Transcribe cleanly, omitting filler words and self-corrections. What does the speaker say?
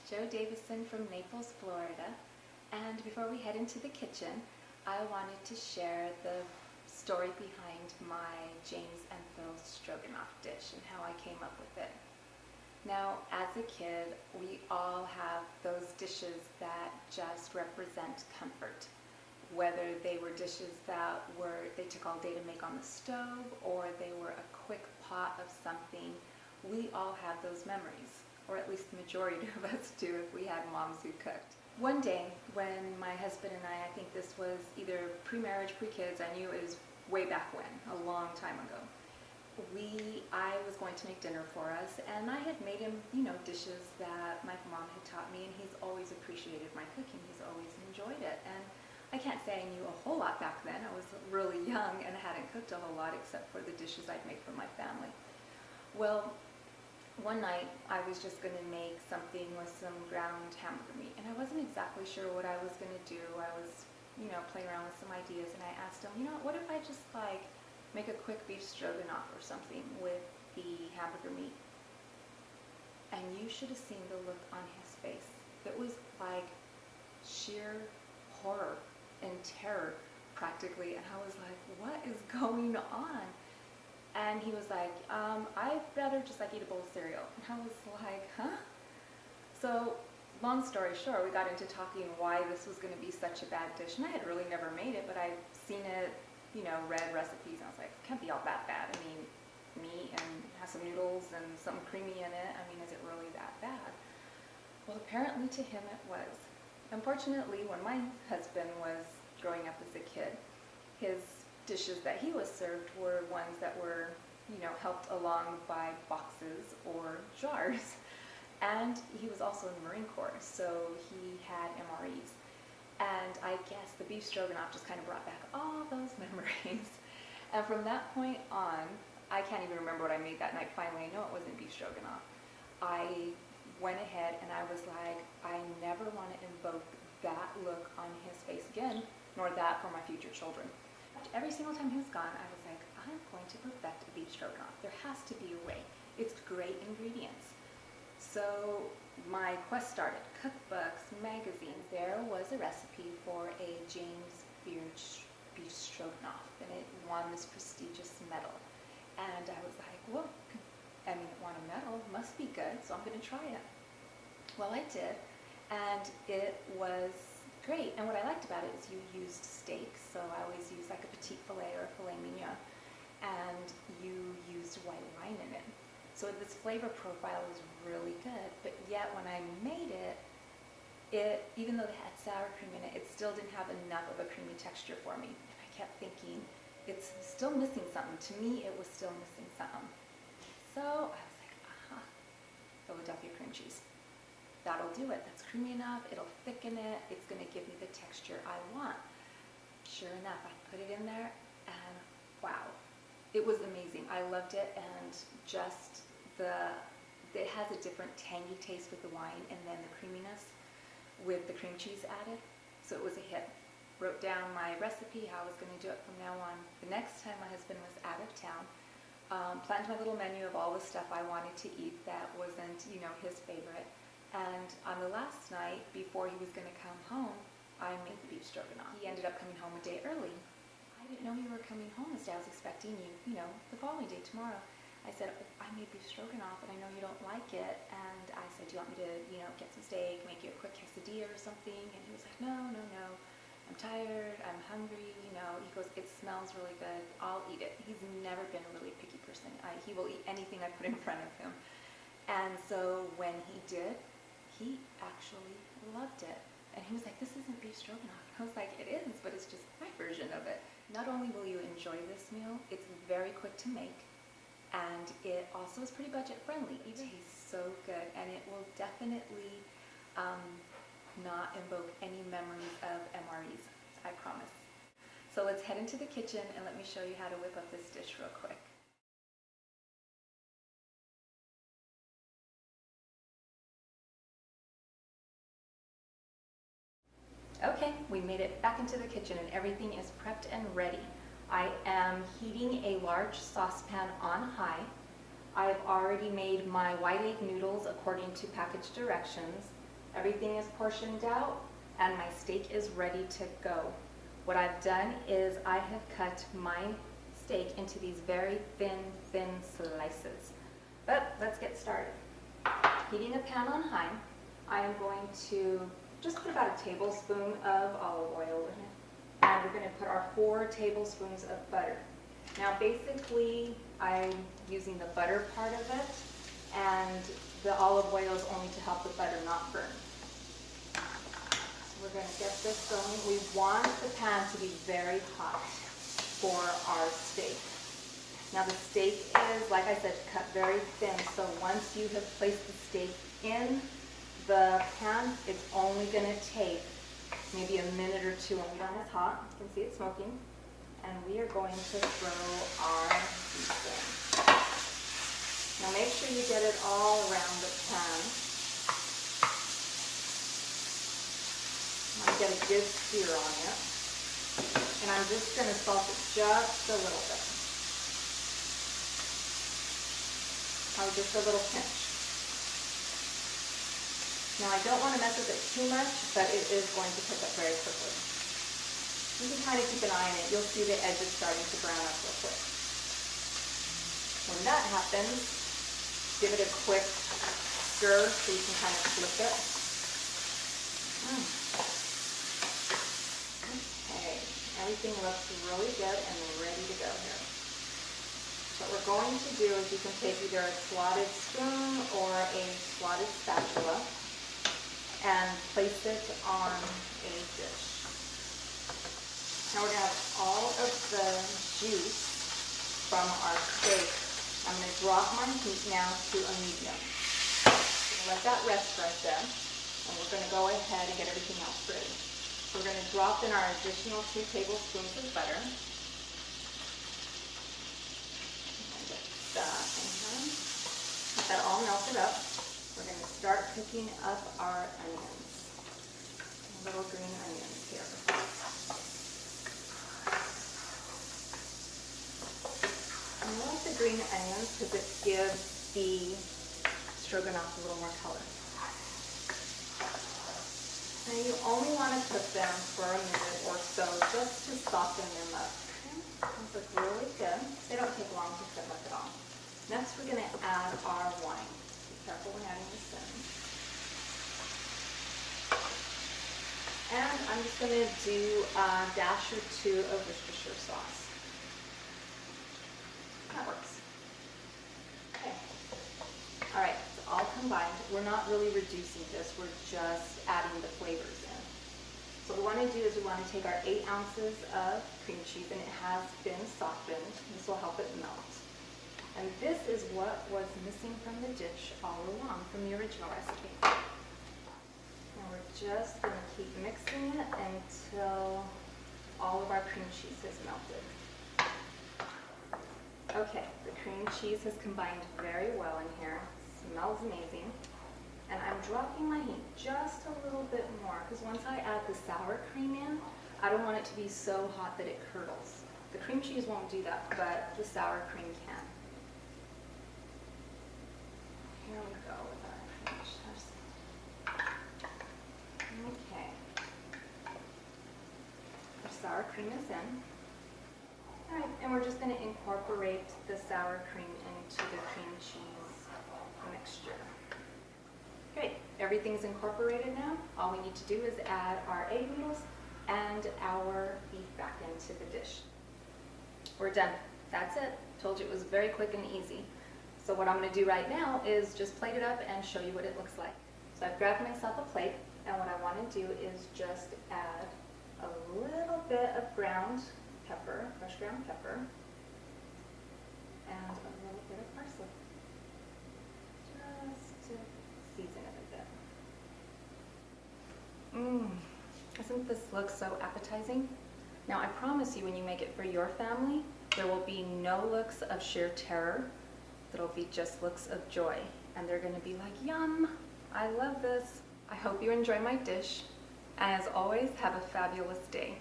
Joe Davison from Naples, Florida. And before we head into the kitchen, I wanted to share the story behind my James and Phil Stroganoff dish and how I came up with it. Now, as a kid, we all have those dishes that just represent comfort. Whether they were dishes that they took all day to make on the stove, or they were a quick pot of something, we all have those memories, or at least the majority of us do if we had moms who cooked. One day when my husband and I think this was either pre-marriage, pre-kids, I knew it was way back when, a long time ago, I was going to make dinner for us, and I had made him, dishes that my mom had taught me, and he's always appreciated my cooking. He's always enjoyed it. And I can't say I knew a whole lot back then. I was really young and hadn't cooked a whole lot except for the dishes I'd make for my family. Well, one night I was just going to make something with some ground hamburger meat, and I wasn't exactly sure what I was going to do. I was, playing around with some ideas, and I asked him, what if I just make a quick beef stroganoff or something with the hamburger meat? And you should have seen the look on his face. It was like sheer horror and terror practically, and I was like, what is going on? And he was like, I'd rather just eat a bowl of cereal. And I was like, huh? So long story short, we got into talking why this was going to be such a bad dish, and I had really never made it, but I'd seen it, read recipes, and I was like, it can't be all that bad. I mean, meat and has some noodles and something creamy in it. I mean, is it really that bad? Well, apparently to him it was. Unfortunately, when my husband was growing up as a kid, his dishes that he was served were ones that were, helped along by boxes or jars. And he was also in the Marine Corps, so he had MREs. And I guess the beef stroganoff just kind of brought back all those memories. And from that point on, I can't even remember what I made that night. Finally, I know it wasn't beef stroganoff. I went ahead and I was like, I never want to invoke that look on his face again, nor that for my future children. Every single time he was gone, I was like, I'm going to perfect a beef stroganoff. There has to be a way. It's great ingredients. So my quest started. Cookbooks, magazines. There was a recipe for a James Phil beef stroganoff, and it won this prestigious medal. And I was like, well, it won a medal, must be good, so I'm going to try it. Well, I did, and it was great. And what I liked about it is you used steaks, so I always use a petite filet or a filet mignon, and you used white wine in it. So this flavor profile was really good, but yet when I made it, even though it had sour cream in it, it still didn't have enough of a creamy texture for me. And I kept thinking, it's still missing something. To me, it was still missing something. So I was like, Philadelphia cream cheese. That'll do it. That's creamy enough. It'll thicken it. It's going to give me the texture I want. Sure enough, I put it in there, and wow, it was amazing. I loved it, and just it has a different tangy taste with the wine, and then the creaminess with the cream cheese added. So it was a hit. Wrote down my recipe, how I was going to do it from now on. The next time my husband was out of town, planned my little menu of all the stuff I wanted to eat that wasn't, his favorite. And on the last night, before he was going to come home, I made the beef stroganoff. He ended up coming home a day early. I didn't know you were coming home this day. I was expecting you, the following day, tomorrow. I said, I made beef stroganoff, and I know you don't like it. And I said, do you want me to, get some steak, make you a quick quesadilla or something? And he was like, no. I'm tired, I'm hungry, he goes, it smells really good, I'll eat it. He's never been a really picky person. He will eat anything I put in front of him. And so when he did, he actually loved it. And he was like, this isn't beef stroganoff. I was like, it is, but it's just my version of it. Not only will you enjoy this meal, it's very quick to make, and it also is pretty budget friendly. It tastes so good, and it will definitely not invoke any memories of MREs, I promise. So let's head into the kitchen and let me show you how to whip up this dish real quick. Okay, we made it back into the kitchen and everything is prepped and ready. I am heating a large saucepan on high. I've already made my white egg noodles according to package directions. Everything is portioned out and my steak is ready to go. What I've done is I have cut my steak into these very thin slices. But let's get started. Heating a pan on high, I am going to just put about a tablespoon of olive oil in it. And we're going to put our 4 tablespoons of butter. Now basically I'm using the butter part of it, and the olive oil is only to help the butter not burn. We're going to get this going. We want the pan to be very hot for our steak. Now the steak is, like I said, cut very thin, so once you have placed the steak in the pan, it's only going to take maybe a minute or 2, and the pan is hot. You can see it smoking. And we are going to throw our beef in. Now make sure you get it all around the pan. I get a good sear on it, and I'm just going to salt it just a little bit. Probably just a little pinch. Now I don't want to mess with it too much, but it is going to cook up very quickly. You can kind of keep an eye on it. You'll see the edges starting to brown up real quick. When that happens, give it a quick stir so you can kind of flip it. Everything looks really good and ready to go here. What we're going to do is you can take either a slotted spoon or a slotted spatula and place it on a dish. Now we're going to have all of the juice from our steak. I'm going to drop my heat now to a medium. I'm going to let that rest right there, and we're going to go ahead and get everything else ready. We're going to drop in our additional 2 tablespoons of butter. Get that in here. Get that all melted up. We're going to start cooking up our onions. Little green onions here. I like the green onions because it gives the stroganoff a little more color. Now you only want to cook them for a minute or so just to soften them up. Okay. Those look really good. They don't take long to cook up at all. Next we're going to add our wine. Be careful when adding this in. And I'm just going to do a dash or 2 of Worcestershire sauce. That works. Okay. All right. All combined. We're not really reducing this, we're just adding the flavors in. So what we want to do is we want to take our 8 ounces of cream cheese, and it has been softened. This will help it melt. And this is what was missing from the dish all along from the original recipe. And we're just going to keep mixing it until all of our cream cheese has melted. Okay, the cream cheese has combined very well in here. Smells amazing. And I'm dropping my heat just a little bit more because once I add the sour cream in, I don't want it to be so hot that it curdles. The cream cheese won't do that, but the sour cream can. Here we go with our cream cheese. Okay. Our sour cream is in. All right, and we're just going to incorporate the sour cream into the cream cheese mixture. Great, everything's incorporated now. All we need to do is add our egg noodles and our beef back into the dish. We're done. That's it. Told you it was very quick and easy. So what I'm going to do right now is just plate it up and show you what it looks like. So I've grabbed myself a plate, and what I want to do is just add a little bit of ground pepper, fresh ground pepper, and a little bit of parsley. Just to season it a bit. Doesn't this look so appetizing? Now I promise you, when you make it for your family, there will be no looks of sheer terror. It'll be just looks of joy. And they're going to be like, yum, I love this. I hope you enjoy my dish. And as always, have a fabulous day.